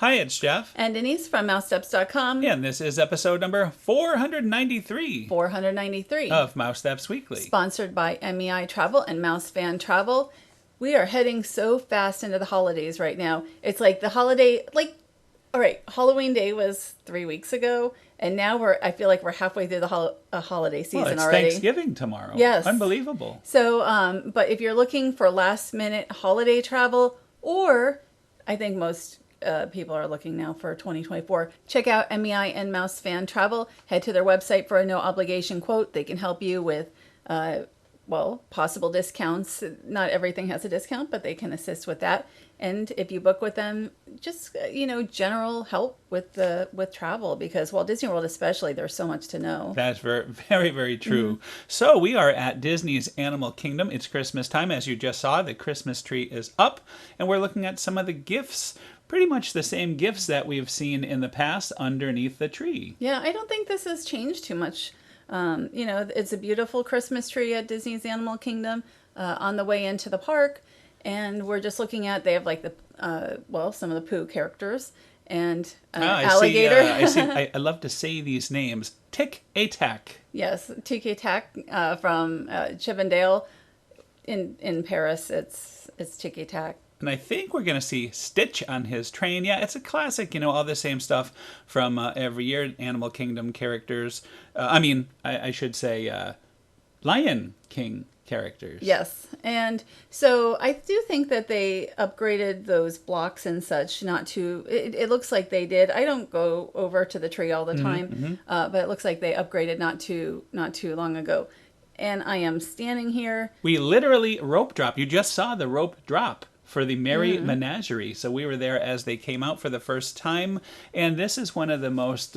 Hi, it's Jeff. And Denise from Mousesteps.com. And this is episode number 493 493 of Mousesteps Weekly. Sponsored by MEI Travel and Mouse Fan Travel. We are heading so fast into the holidays right now. It's like the holiday, all right, Halloween Day was 3 weeks ago. And now I feel like we're halfway through the holiday season well, it's already. Thanksgiving tomorrow. Yes. Unbelievable. So, but if you're looking for last minute holiday travel, or I think most people are looking now for 2024. Check out MEI and Mouse Fan Travel. Head to their website for a no obligation quote. They can help you with, possible discounts. Not everything has a discount, but they can assist with that. And if you book with them, just general help with travel, because Walt Disney World especially, there's so much to know. That's very, very, very true. Mm-hmm. So we are at Disney's Animal Kingdom. It's Christmas time. As you just saw, the Christmas tree is up, and we're looking at some of the gifts. Pretty much the same gifts that we've seen in the past underneath the tree. Yeah, I don't think this has changed too much. It's a beautiful Christmas tree at Disney's Animal Kingdom on the way into the park. And we're just looking at, they have like some of the Pooh characters and alligator. I love to say these names. Tic-a-tac. Yes, Tic-a-tac from Chippendale. In Paris, it's Tic-a-tac. And I think we're going to see Stitch on his train. Yeah, it's a classic, all the same stuff from every year. Animal Kingdom characters. I should say Lion King characters. Yes. And so I do think that they upgraded those blocks and such, it looks like they did. I don't go over to the tree all the time, but it looks like they upgraded not too long ago. And I am standing here. We literally rope drop. You just saw the rope drop for the Merry Menagerie. So we were there as they came out for the first time. And this is one of the most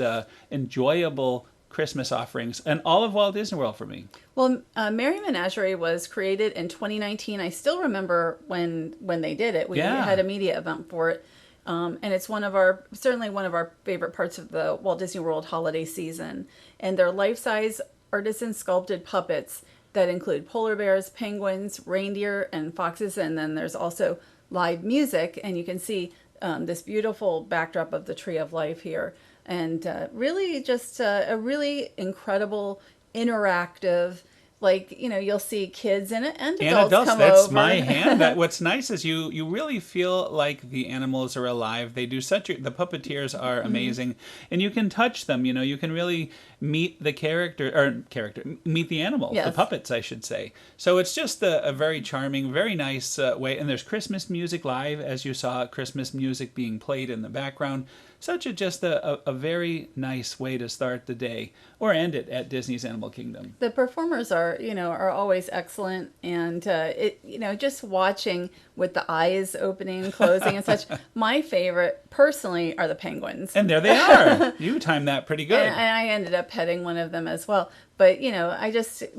enjoyable Christmas offerings in all of Walt Disney World for me. Well, Merry Menagerie was created in 2019. I still remember when they did it. We had a media event for it. And it's certainly one of our favorite parts of the Walt Disney World holiday season. And they're life-size artisan sculpted puppets that include polar bears, penguins, reindeer, and foxes. And then there's also live music. And you can see this beautiful backdrop of the Tree of Life here. And really just a really incredible, interactive, you'll see kids in it and adults come that's over. My hand. What's nice is you really feel like the animals are alive. They do the puppeteers are amazing, and you can touch them. You can really meet the meet the animals, the puppets, I should say. So it's just a very charming, very nice way. And there's Christmas music live, as you saw, Christmas music being played in the background. Just a very nice way to start the day or end it at Disney's Animal Kingdom. The performers are always excellent, and just watching with the eyes opening and closing and such. My favorite, personally, are the penguins. And there they are. You timed that pretty good. And I ended up petting one of them as well. But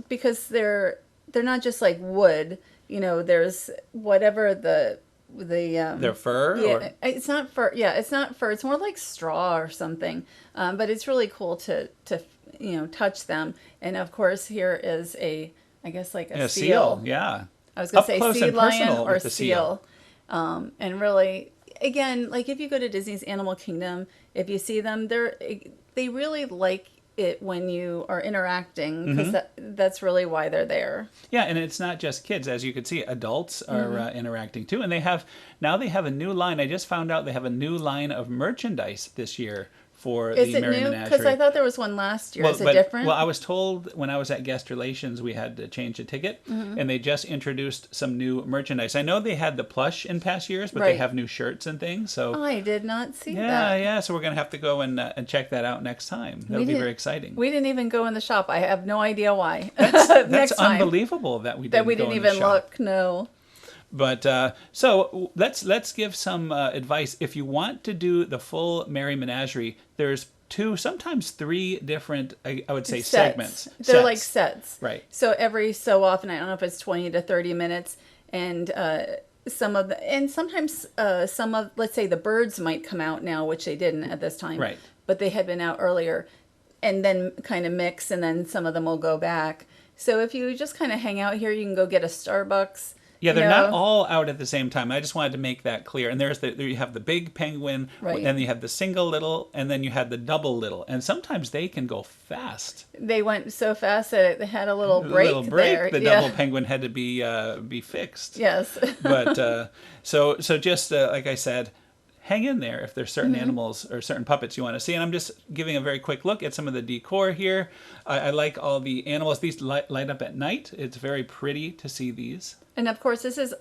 because they're not just like wood. There's whatever their fur? Yeah, it's not fur. Yeah, it's not fur. It's more like straw or something. But it's really cool to touch them. And of course, here is a seal. Yeah. I was going to say sea lion or seal. And really, again, if you go to Disney's Animal Kingdom, if you see them, they really like it when you are interacting, because that's really why they're there. Yeah, and it's not just kids. As you can see, adults are interacting too. And they have a new line. I just found out they have a new line of merchandise this year for the Merry Menagerie. Is it new? Because I thought there was one last year. Is it different? Well, I was told when I was at Guest Relations we had to change the ticket, and they just introduced some new merchandise. I know they had the plush in past years, but they have new shirts and things. So I did not see that. Yeah. So we're going to have to go and check that out next time. That'll be very exciting. We didn't even go in the shop. I have no idea why. That's unbelievable that we didn't even look. No. But so let's give some advice. If you want to do the full Merry Menagerie, there's 2, sometimes 3 different, I would say, segments. They're like sets. Right. So every so often, I don't know if it's 20 to 30 minutes, and sometimes some of, let's say, the birds might come out now, which they didn't at this time. Right. But they had been out earlier, and then kind of mix, and then some of them will go back. So if you just kind of hang out here, you can go get a Starbucks. Yeah, you they're not know? all out at the same time. I just wanted to make that clear. And there you have the big penguin, Right. and you have the single little, and then you had the double little. And sometimes they can go fast. They went so fast that it had a little A break little break. there. The Yeah. double penguin had to be fixed. Yes. But so just like I said, hang in there if there's certain animals or certain puppets you want to see. And I'm just giving a very quick look at some of the decor here. I like all the animals. These light up at night. It's very pretty to see these. And of course, this is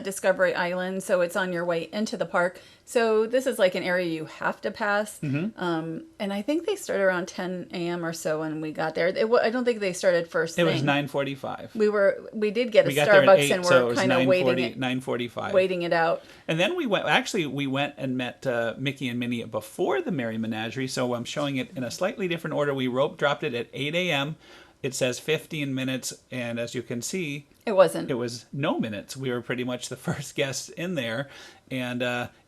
Discovery Island, so it's on your way into the park. So this is like an area you have to pass. And I think they started around 10 a.m. or so when we got there. I don't think they started first It thing. was 9:45. We did get a We got there at Starbucks 8, and so it we're was kind of 9:45. waiting it out. And then we went and met Mickey and Minnie before the Merry Menagerie. So I'm showing it in a slightly different order. We rope dropped it at 8 a.m. It says 15 minutes, and as you can see, It wasn't. it was no minutes. We were pretty much the first guests in there. And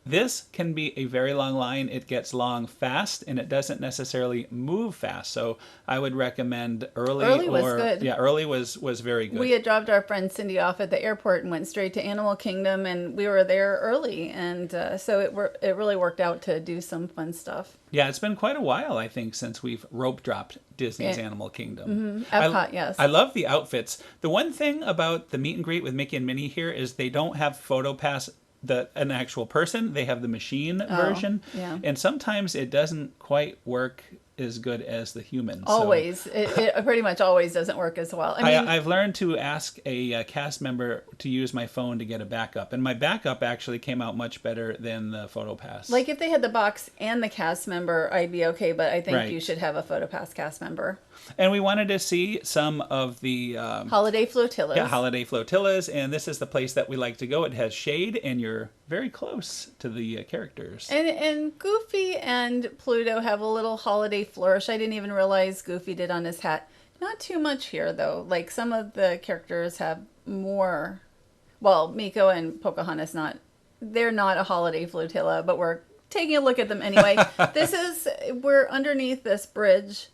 this can be a very long line. It gets long fast, and it doesn't necessarily move fast. So I would recommend early. Early was good. Yeah, early was very good. We had dropped our friend Cindy off at the airport and went straight to Animal Kingdom, and we were there early, and so it really worked out to do some fun stuff. Yeah, it's been quite a while, I think, since we've rope dropped Disney's Animal Kingdom. Epcot, yes. I love the outfits. The one thing about the meet and greet with Mickey and Minnie here is they don't have PhotoPass an actual person. They have the machine version. yeah. And sometimes it doesn't quite work as good as the human. Always. It pretty much always doesn't work as well. I mean, I've learned to ask a cast member to use my phone to get a backup. And my backup actually came out much better than the PhotoPass. like if they had the box and the cast member, I'd be okay, but I think Right. you should have a PhotoPass cast member. And we wanted to see some of the Holiday flotillas. yeah, holiday flotillas, and this is the place that we like to go. It has shade, and you're very close to the characters. And Goofy and Pluto have a little holiday flourish. I didn't even realize Goofy did on his hat. Not too much here, though. Like, some of the characters have more. Well, Meeko and Pocahontas, they're not a holiday flotilla, but we're taking a look at them anyway. We're underneath this bridge.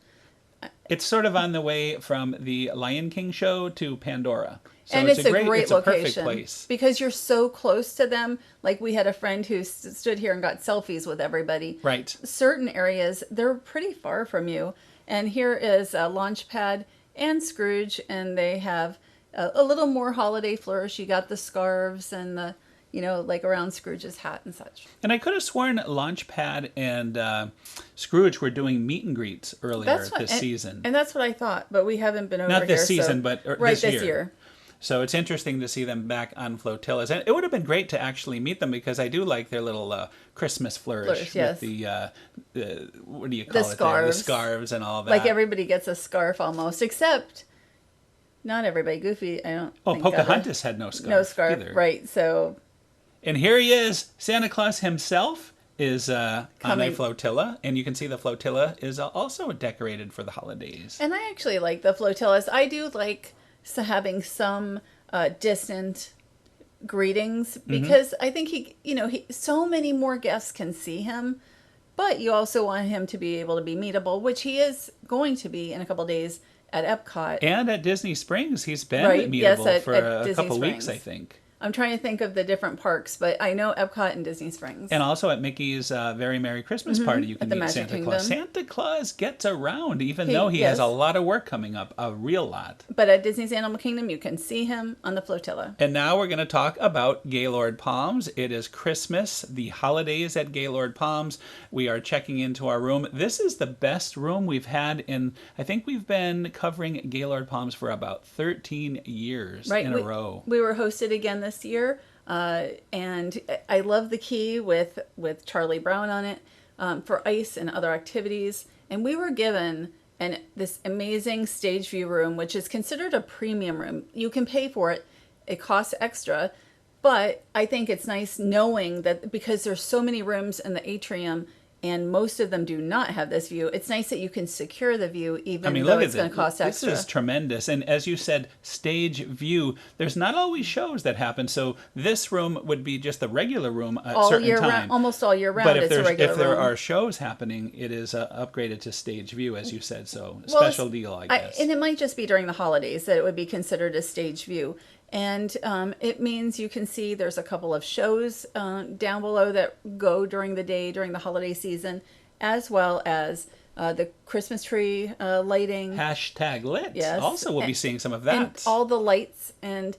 It's sort of on the way from the Lion King show to Pandora. So And it's a great it's a perfect location place. because you're so close to them. Like, we had a friend who stood here and got selfies with everybody. Right. Certain areas, they're pretty far from you. And here is Launchpad and Scrooge, and they have a little more holiday flourish. You got the scarves and the, like around Scrooge's hat and such. And I could have sworn Launchpad and Scrooge were doing meet and greets earlier this season. And that's what I thought, but we haven't been over Not this here, season, but right, this year. year. So it's interesting to see them back on flotillas. And it would have been great to actually meet them because I do like their little Christmas flourish yes. with the what do you call The it? There? scarves. The scarves and all that. Like everybody gets a scarf almost, except not everybody. Goofy, I don't think got Pocahontas had no scarf either. Right, so... And here he is. Santa Claus himself is on a Coming. flotilla. And you can see the flotilla is also decorated for the holidays. And I actually like the flotillas. I do like having some distant greetings because I think so many more guests can see him, but you also want him to be able to be meetable, which he is going to be in a couple days at Epcot. And at Disney Springs, he's been Right, yes, meetable for at a Disney couple weeks, Springs. I think. I'm trying to think of the different parks, but I know Epcot and Disney Springs. And also at Mickey's Very Merry Christmas Party, you can the meet Magic Santa Kingdom. Claus. Santa Claus gets around, even though he has a lot of work coming up, a real lot. But at Disney's Animal Kingdom, you can see him on the flotilla. And now we're going to talk about Gaylord Palms. It is Christmas, the holidays at Gaylord Palms. We are checking into our room. This is the best room we've had I think we've been covering Gaylord Palms for about 13 years in a row. We were hosted again this year. And I love the key with Charlie Brown on it for ice and other activities. And we were given this amazing stage view room, which is considered a premium room. You can pay for it. It costs extra. But I think it's nice knowing that because there's so many rooms in the atrium and most of them do not have this view, it's nice that you can secure the view even though it's going to cost extra. This is tremendous. And as you said, stage view, there's not always shows that happen. So this room would be just the regular room at a certain time. Almost all year round, but it's a regular if there room. are shows happening, it is upgraded to stage view, as you said. So special deal, I guess. And it might just be during the holidays that it would be considered a stage view. And it means you can see there's a couple of shows down below that go during the day, during the holiday season, as well as the Christmas tree lighting. Hashtag lit. Yes. Also, we'll be seeing some of that. And all the lights. And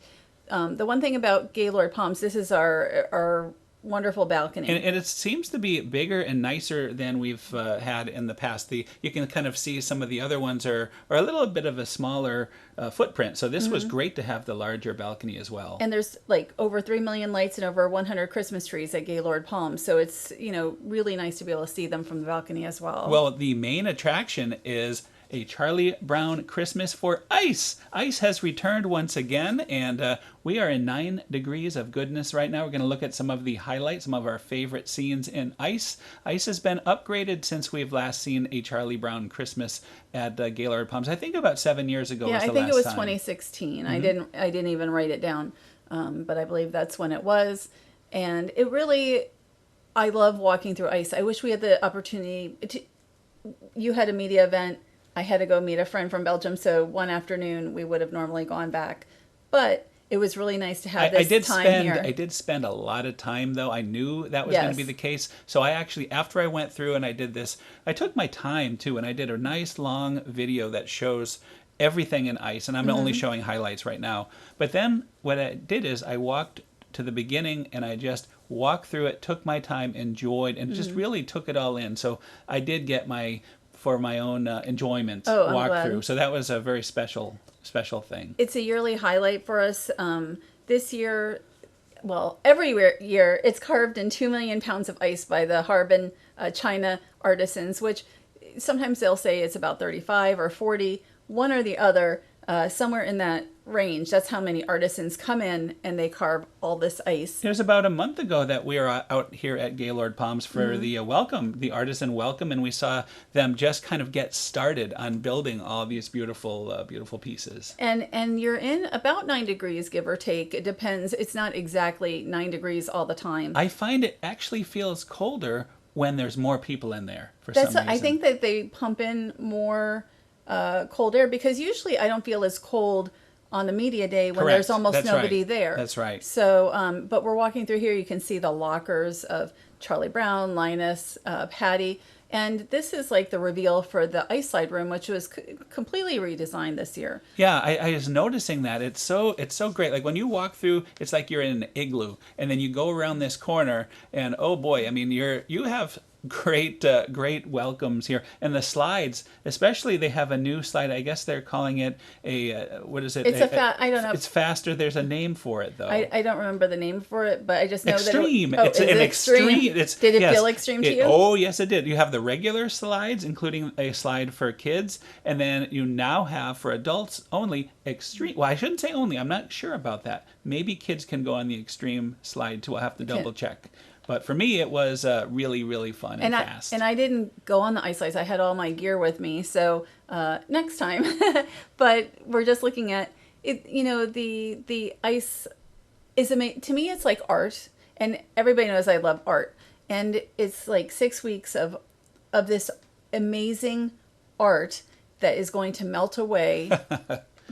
the one thing about Gaylord Palms, this is our wonderful balcony. And it seems to be bigger and nicer than we've had in the past. You can kind of see some of the other ones are a little bit of a smaller footprint. So this was great to have the larger balcony as well. And there's like over 3 million lights and over 100 Christmas trees at Gaylord Palms. So it's, really nice to be able to see them from the balcony as well. Well, the main attraction is a Charlie Brown Christmas for ice. Ice has returned once again, and we are in 9 degrees of goodness right now. We're going to look at some of the highlights, some of our favorite scenes in ice. Ice has been upgraded since we've last seen a Charlie Brown Christmas at Gaylord Palms. I think about 7 years ago was the last time. Yeah, I think it was 2016. Mm-hmm. I didn't even write it down, but I believe that's when it was. And it really, I love walking through ice. I wish we had the opportunity to, you had a media event. I had to go meet a friend from Belgium, so one afternoon we would have normally gone back. But it was really nice to have this time here. I did spend a lot of time, though. I knew that was going to be the case. So I actually, after I went through and I did this, I took my time, too, and I did a nice long video that shows everything in ice. And I'm only showing highlights right now. But then what I did is I walked to the beginning and I just walked through it, took my time, enjoyed, and just really took it all in. So I did get for my own enjoyment walk through. So that was a very special thing. It's a yearly highlight for us. This year, well, every year, it's carved in 2 million pounds of ice by the Harbin, China artisans, which sometimes they'll say it's about 35 or 40, one or the other, somewhere in that range. That's how many artisans come in and they carve all this ice. It was about a month ago that we were out here at Gaylord Palms for the artisan welcome, and we saw them just kind of get started on building all these beautiful pieces. And you're in about 9 degrees, give or take. It depends. It's not exactly 9 degrees all the time. I find it actually feels colder when there's more people in there for some reason. I think that they pump in more cold air, because usually I don't feel as cold on the media day when there's almost nobody there. That's right. So, but we're walking through here. You can see the lockers of Charlie Brown, Linus, Patty. And this is like the reveal for the ice slide room, which was completely redesigned this year. Yeah, I was noticing that. It's so great. Like when you walk through, it's like you're in an igloo, and then you go around this corner, and oh boy, I mean, you have great welcomes here, and the slides, especially, they have a new slide. I guess they're calling it what is it? I don't know. It's faster. There's a name for it though. I don't remember the name for it, but I just know extreme. that it's an extreme. Did it feel extreme to you? Oh yes, it did. You have the regular slides, including a slide for kids, and then you now have for adults only extreme. Well, I shouldn't say only. I'm not sure about that. Maybe kids can go on the extreme slide too. I'll have to double check. But for me, it was really, really fun and fast. I didn't go on the ice slides. I had all my gear with me, so next time. But we're just looking at it. The ice is amazing. To me, it's like art, and everybody knows I love art. And it's like 6 weeks of this amazing art that is going to melt away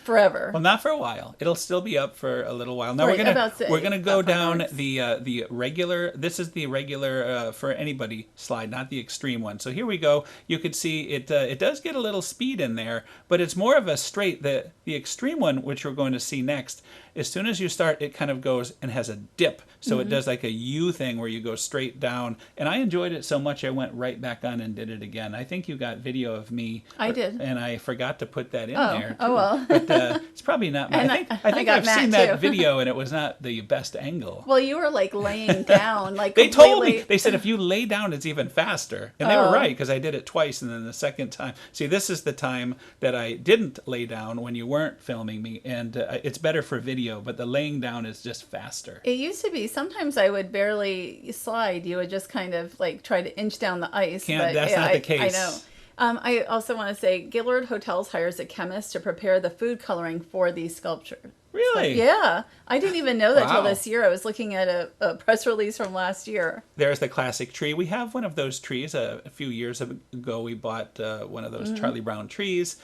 forever. Well, not for a while. It'll still be up for a little while. Now we're gonna go down the regular. This is the regular for anybody slide, not the extreme one. So here we go. You could see it. It does get a little speed in there, but it's more of a straight. The extreme one, which we're going to see next, as soon as you start, it kind of goes and has a dip. So it does like a U thing where you go straight down. And I enjoyed it so much, I went right back on and did it again. I think you got video of me. I did. And I forgot to put that in there. Oh, well. But it's probably not. I think I've seen that video, and it was not the best angle. Well, you were like laying down, like they told me. They said if you lay down, it's even faster, and they were right, because I did it twice, and then the second time. See, this is the time that I didn't lay down when you weren't filming me, and it's better for video. But the laying down is just faster. It used to be. Sometimes I would barely slide. You would just kind of like try to inch down the ice. That's not the case. I know. I also want to say Gaylord Hotels hires a chemist to prepare the food coloring for these sculptures. Really? Yeah. I didn't even know that till this year. I was looking at a press release from last year. There's the classic tree. We have one of those trees. A few years ago, we bought one of those Charlie Brown trees.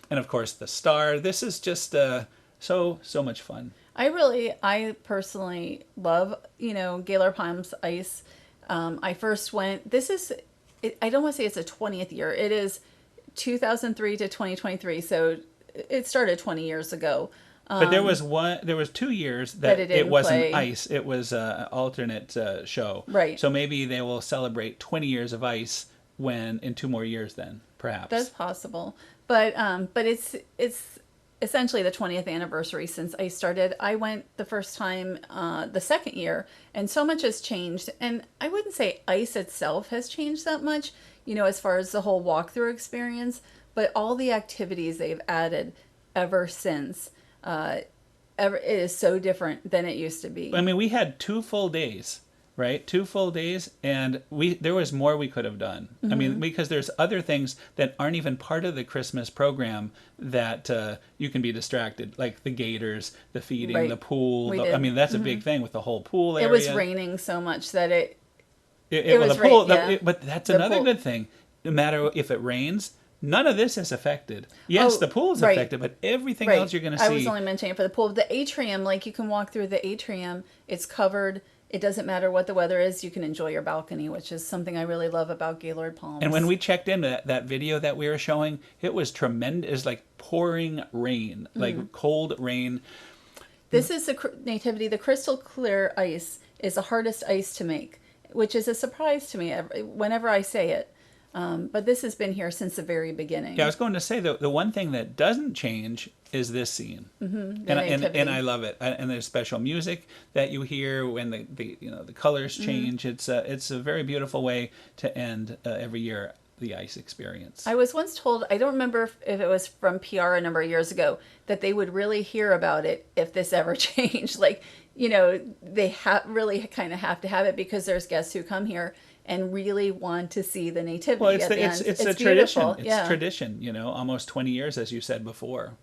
And, of course, the star. This is just so much fun. I personally love, Gaylord Palms ice. I first went, I don't want to say it's a 20th year. It is 2003 to 2023. So it started 20 years ago. But there was 2 years that it wasn't ice. It was an alternate show. Right. So maybe they will celebrate 20 years of ice in 2 more years then, perhaps. That's possible. But it's essentially the 20th anniversary since ice started. I went the first time the second year, and so much has changed. And I wouldn't say ice itself has changed that much, as far as the whole walkthrough experience, but all the activities they've added ever since. It is so different than it used to be. I mean, we had 2 full days, right? 2 full days, and there was more we could have done. I mean, because there's other things that aren't even part of the Christmas program that you can be distracted, like the gators, the feeding, the pool. I mean, that's a big thing with the whole pool area. It was raining so much that it was the pool. But that's another good thing. No matter if it rains, none of this is affected. Yes, the pool is affected, but everything else you're going to see. I was only mentioning for the pool. The atrium, like you can walk through the atrium. It's covered. It doesn't matter what the weather is. You can enjoy your balcony, which is something I really love about Gaylord Palms. And when we checked in, that video that we were showing, it was tremendous. It was like pouring rain, like cold rain. This is the Nativity. The crystal clear ice is the hardest ice to make, which is a surprise to me whenever I say it. But this has been here since the very beginning. Yeah, I was going to say the one thing that doesn't change is this scene, and I love it. And there's special music that you hear when the colors change. It's a very beautiful way to end every year the ice experience. I was once told, I don't remember if it was from PR a number of years ago, that they would really hear about it if this ever changed. Like, they really kind of have to have it because there's guests who come here and really want to see the nativity. Well, it's a tradition. It's tradition, almost 20 years, as you said before.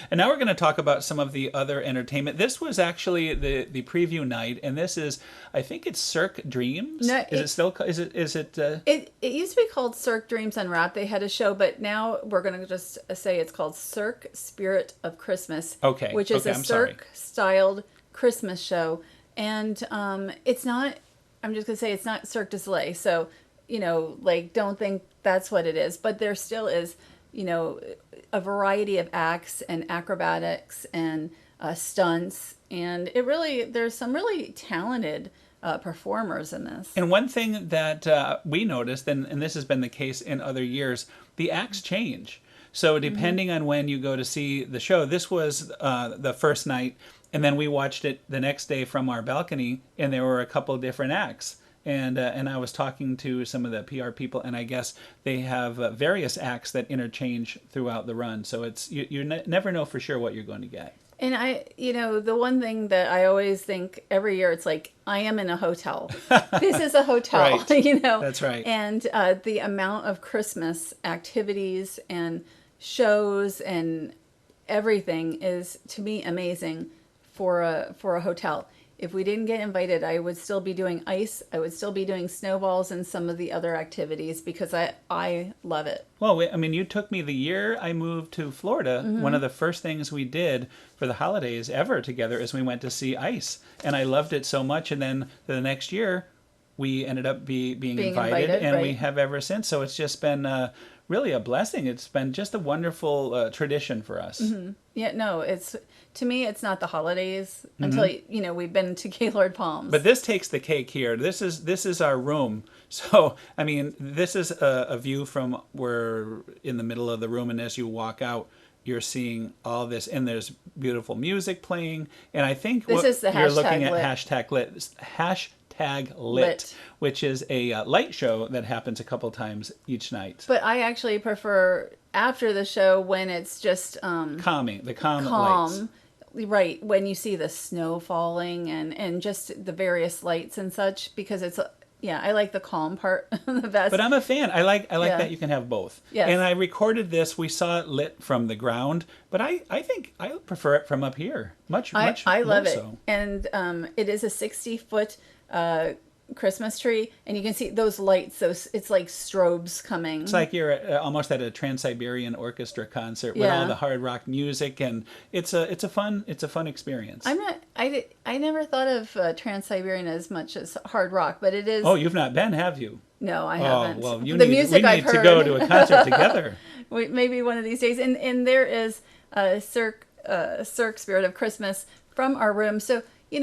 And now we're going to talk about some of the other entertainment. This was actually the preview night, and this is, I think it's Cirque Dreams. No, is it still? Is it? It used to be called Cirque Dreams Unwrapped. They had a show, but now we're going to just say it's called Cirque Spirit of Christmas. Okay. Which is a Cirque-styled Christmas show, and it's not. I'm just going to say it's not Cirque du Soleil. So, don't think that's what it is. But there still is, a variety of acts and acrobatics and stunts. And there's some really talented performers in this. And one thing that we noticed, and this has been the case in other years, the acts change. So depending on when you go to see the show, this was the first night. And then we watched it the next day from our balcony, and there were a couple of different acts. And I was talking to some of the PR people, and I guess they have various acts that interchange throughout the run. So you never know for sure what you're going to get. And the one thing that I always think every year, it's like, I am in a hotel. This is a hotel, right. That's right. And the amount of Christmas activities and shows and everything is, to me, amazing. For a hotel. If we didn't get invited, I would still be doing ice. I would still be doing snowballs and some of the other activities because I love it. Well, you took me the year I moved to Florida. One of the first things we did for the holidays ever together is we went to see ice, and I loved it so much. And then the next year, we ended up being invited, and right. We have ever since. So it's just been really a blessing. It's been just a wonderful tradition for us. Yeah, no, to me, it's not the holidays until we've been to Gaylord Palms. But this takes the cake here. This is our room. So this is a view from we're in the middle of the room, and as you walk out, you're seeing all this, and there's beautiful music playing. And I think this is the you're looking at lit. Hashtag lit, which is a light show that happens a couple times each night. But I actually prefer after the show when it's just calming, the calm lights. Right, when you see the snow falling and just the various lights and such, because I like the calm part the best. But I'm a fan. I like that you can have both. Yes. And I recorded this. We saw it lit from the ground, but I think I prefer it from up here. Much I love more it. So. And it is a 60-foot Christmas tree, and you can see those lights. Those it's like strobes coming. It's like you're almost at a Trans-Siberian Orchestra concert with all the hard rock music, and it's a fun experience. I never thought of Trans-Siberian as much as hard rock, but it is. Oh, you've not been, have you? No, I haven't. Oh, well, we need to go to a concert together. Maybe one of these days. And there is a Cirque Spirit of Christmas from our room. So, we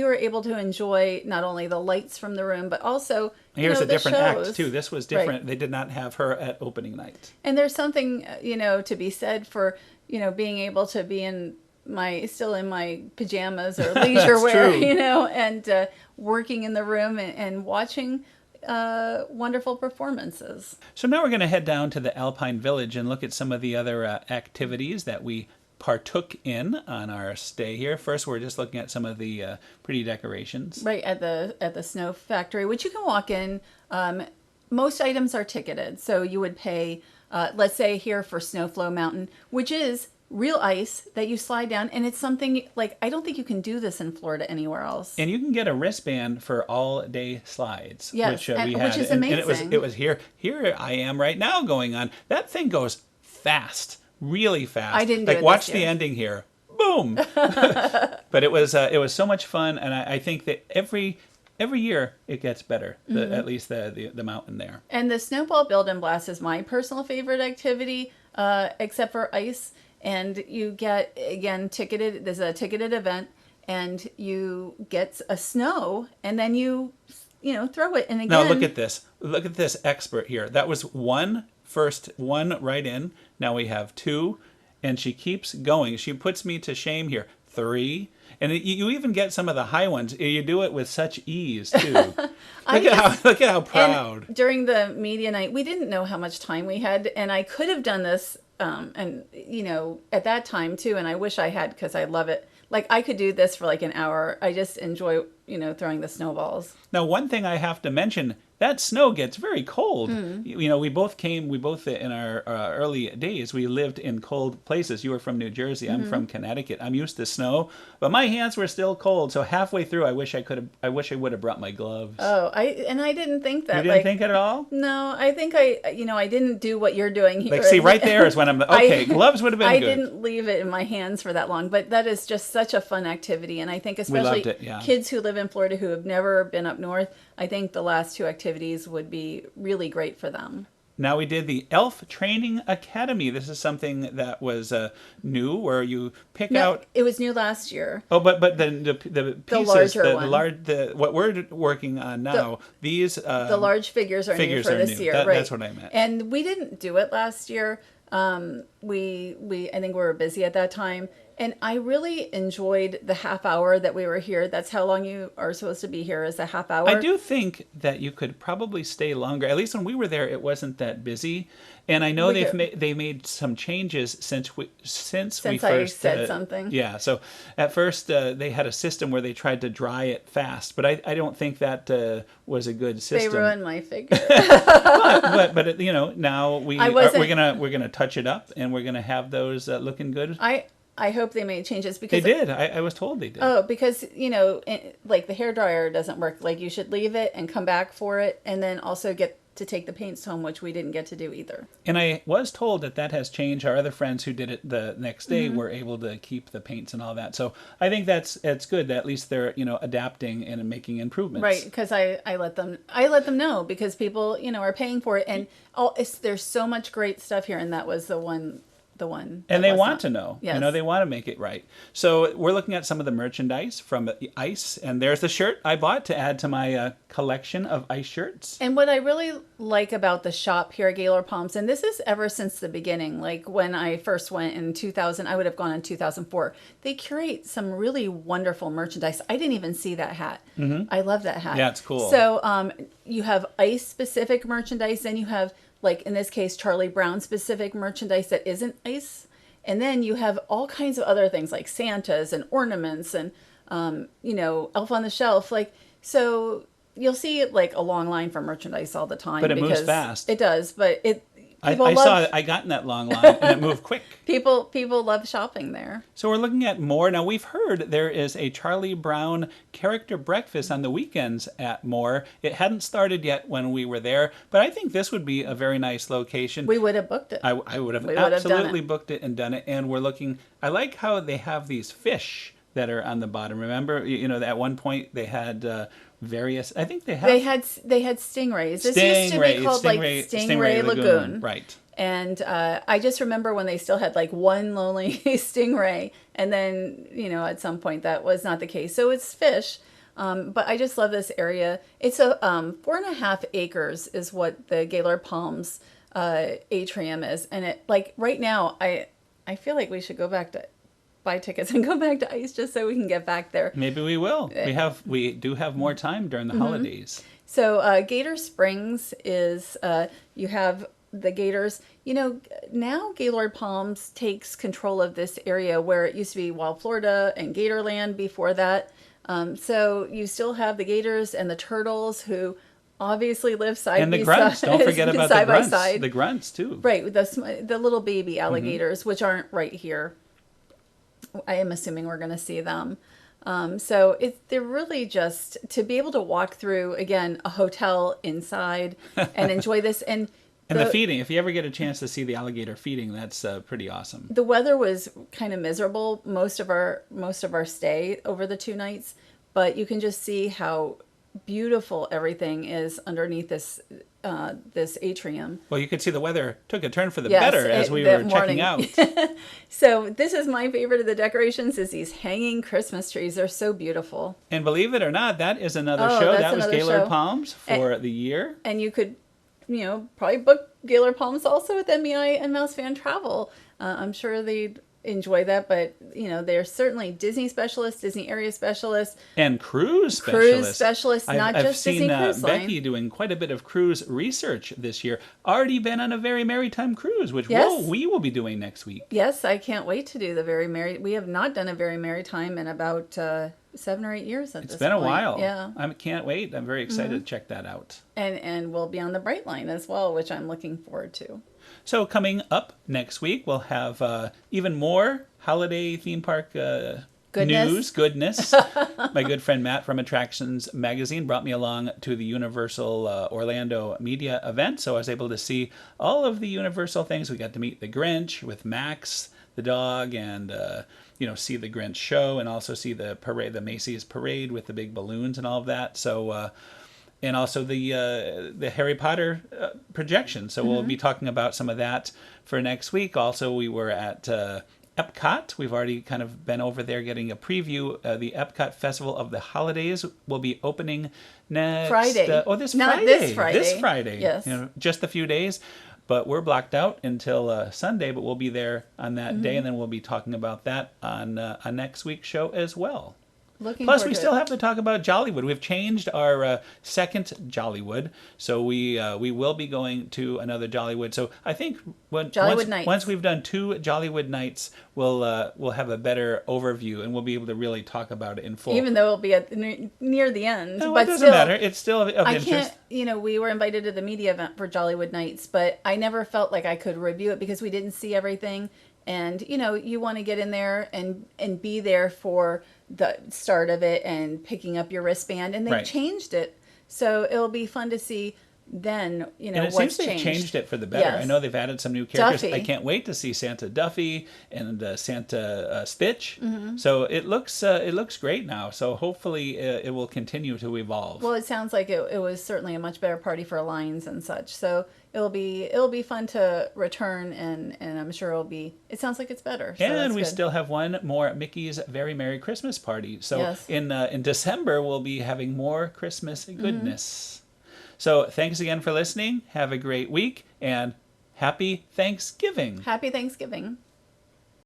were able to enjoy not only the lights from the room, but also here's a different shows. act too. This was different. Right. They did not have her at opening night. And there's something to be said for being able to be still in my pajamas or leisure wear, and working in the room and watching wonderful performances. So now we're going to head down to the Alpine Village and look at some of the other activities that we partook in on our stay here. First, we're just looking at some of the pretty decorations. Right at the snow factory, which you can walk in. Most items are ticketed, so you would pay. Let's say here for Snowflow Mountain, which is real ice that you slide down, and it's something like I don't think you can do this in Florida anywhere else. And you can get a wristband for all-day slides, yes, which we had. Which is amazing. And it was here. Here I am right now going on. That thing goes fast. Really fast. I didn't do it watch this the year. ending here. Boom. But it was so much fun, and I think that every year it gets better. At least the mountain there. And the Snowball Build and Blast is my personal favorite activity, except for ice. And you get ticketed. There's a ticketed event, and you get a snow, and then you throw it. And again, now look at this. Look at this expert here. That was first one right in. Now we have 2, and she keeps going. She puts me to shame here. 3, and you even get some of the high ones. You do it with such ease too. Look at how proud. And during the media night, we didn't know how much time we had, and I could have done this, and at that time too. And I wish I had because I love it. Like I could do this for like an hour. I just enjoy throwing the snowballs. Now, one thing I have to mention. That snow gets very cold. We both in our early days, we lived in cold places. You were from New Jersey. I'm from Connecticut. I'm used to snow, but my hands were still cold. So halfway through, I wish I would have brought my gloves. Oh, I didn't think that. You didn't think it at all? No, I think I didn't do what you're doing here. Like, see, right there is when I'm, okay, gloves would have been good. I didn't leave it in my hands for that long, but that is just such a fun activity. And I think especially kids who live in Florida who have never been up north, I think the last 2 activities would be really great for them. Now we did the Elf Training Academy. This is something that was new, where you pick out. It was new last year. Oh, but then the pieces, larger one. What we're working on now. These the large figures are new for this year. Right. That's what I meant. And we didn't do it last year. We I think we were busy at that time. And I really enjoyed the half hour that we were here. That's how long you are supposed to be here, is a half hour. I do think that you could probably stay longer. At least when we were there, it wasn't that busy. And I know they made some changes since we first I said something. Yeah. So at first they had a system where they tried to dry it fast, but I don't think that was a good system. They ruined my figure. but now we're gonna touch it up, and we're gonna have those looking good. I hope they made changes because they did. I was told they did. Oh, because like the hairdryer doesn't work. Like you should leave it and come back for it, and then also get to take the paints home, which we didn't get to do either. And I was told that has changed. Our other friends who did it the next day were able to keep the paints and all that. So I think that's good. That at least they're adapting and making improvements. Right, because I let them know, because people are paying for it, and there's so much great stuff here, and that was the one. And they want to know. Yes. They want to make it right. So we're looking at some of the merchandise from the ice. And there's the shirt I bought to add to my collection of ice shirts. And what I really like about the shop here at Gaylord Palms, and this is ever since the beginning, like when I first went in 2000, I would have gone in 2004. They curate some really wonderful merchandise. I didn't even see that hat. I love that hat. Yeah, it's cool. So you have ice-specific merchandise, then you have, like in this case, Charlie Brown specific merchandise that isn't ice. And then you have all kinds of other things like Santas and ornaments and, Elf on the Shelf. Like, so you'll see like a long line for merchandise all the time. But it moves fast. It does. But I got in that long line and it moved quick. People love shopping there. So we're looking at more. Now, we've heard there is a Charlie Brown character breakfast on the weekends at Moore. It hadn't started yet when we were there, but I think this would be a very nice location. We would have booked it. I would have absolutely booked it and done it. And we're looking, I like how they have these fish that are on the bottom. Remember, at one point they had various, I think they had stingrays. This used to be called Stingray Lagoon. Right. And I just remember when they still had like one lonely stingray, and then at some point that was not the case. So it's fish, but I just love this area. It's a 4.5 acres is what the Gaylord Palms atrium is, and it right now I feel like we should go back to buy tickets and go back to ice just so we can get back there. Maybe we will. We do have more time during the holidays. So Gator Springs is you have the gators. Now Gaylord Palms takes control of this area where it used to be Wild Florida and Gatorland before that. So you still have the gators and the turtles who obviously live side by side. And the grunts. Don't forget about the grunts. The grunts too. Right, the little baby alligators, which aren't right here. I am assuming we're going to see them. So they're really just to be able to walk through, again, a hotel inside and enjoy this. And the feeding, if you ever get a chance to see the alligator feeding, that's pretty awesome. The weather was kind of miserable most of our stay over the 2 nights, but you can just see how beautiful everything is underneath this atrium. Well, you could see the weather took a turn for the better as we were checking out. So this is my favorite of the decorations is these hanging Christmas trees. They're so beautiful. And believe it or not, that is another show. That was Gaylord Palms for the year. And you could, probably book Gaylord Palms also with MEI and Mouse Fan Travel. I'm sure they'd enjoy that, but they're certainly Disney specialists, Disney area specialists, and cruise specialists. Not just I've Disney Cruise seen Line. Becky doing quite a bit of cruise research this year. Already been on a Very Merry Time cruise, which we will be doing next week. Yes, I can't wait to do the Very Merry. We have not done a Very Merry Time in about 7 or 8 years at this point. It's been a while. Yeah, I can't wait. I'm very excited to check that out. And we'll be on the Bright Line as well, which I'm looking forward to. So coming up next week, we'll have even more holiday theme park goodness. My good friend Matt from Attractions Magazine brought me along to the Universal Orlando Media event, so I was able to see all of the Universal things. We got to meet the Grinch with Max, the dog, and see the Grinch show, and also see the parade, the Macy's parade with the big balloons and all of that. So. And also the Harry Potter projection. So we'll be talking about some of that for next week. Also, we were at Epcot. We've already kind of been over there getting a preview. The Epcot Festival of the Holidays will be opening next Friday. This Friday. Yes. Just a few days. But we're blocked out until Sunday, but we'll be there on that day, and then we'll be talking about that on next week's show as well. Plus, we still have to talk about Jollywood. We've changed our second Jollywood, so we will be going to another Jollywood. So I think once we've done 2 Jollywood nights, we'll have a better overview, and we'll be able to really talk about it in full. Even though it'll be near the end, no, but it doesn't matter. It's still of interest. We were invited to the media event for Jollywood Nights, but I never felt like I could review it because we didn't see everything. And, you want to get in there and be there for the start of it and picking up your wristband. And they changed it. So it'll be fun to see then, and it what's seems they've changed it for the better. Yes. I know they've added some new characters. Duffy. I can't wait to see Santa Duffy and Santa Stitch. So it looks great now. So hopefully it will continue to evolve. Well, it sounds like it was certainly a much better party for lines and such. So it'll be fun to return, and I'm sure it sounds like it's better. So and we still have one more Mickey's Very Merry Christmas Party. So in December, we'll be having more Christmas goodness. So thanks again for listening. Have a great week, and happy Thanksgiving. Happy Thanksgiving.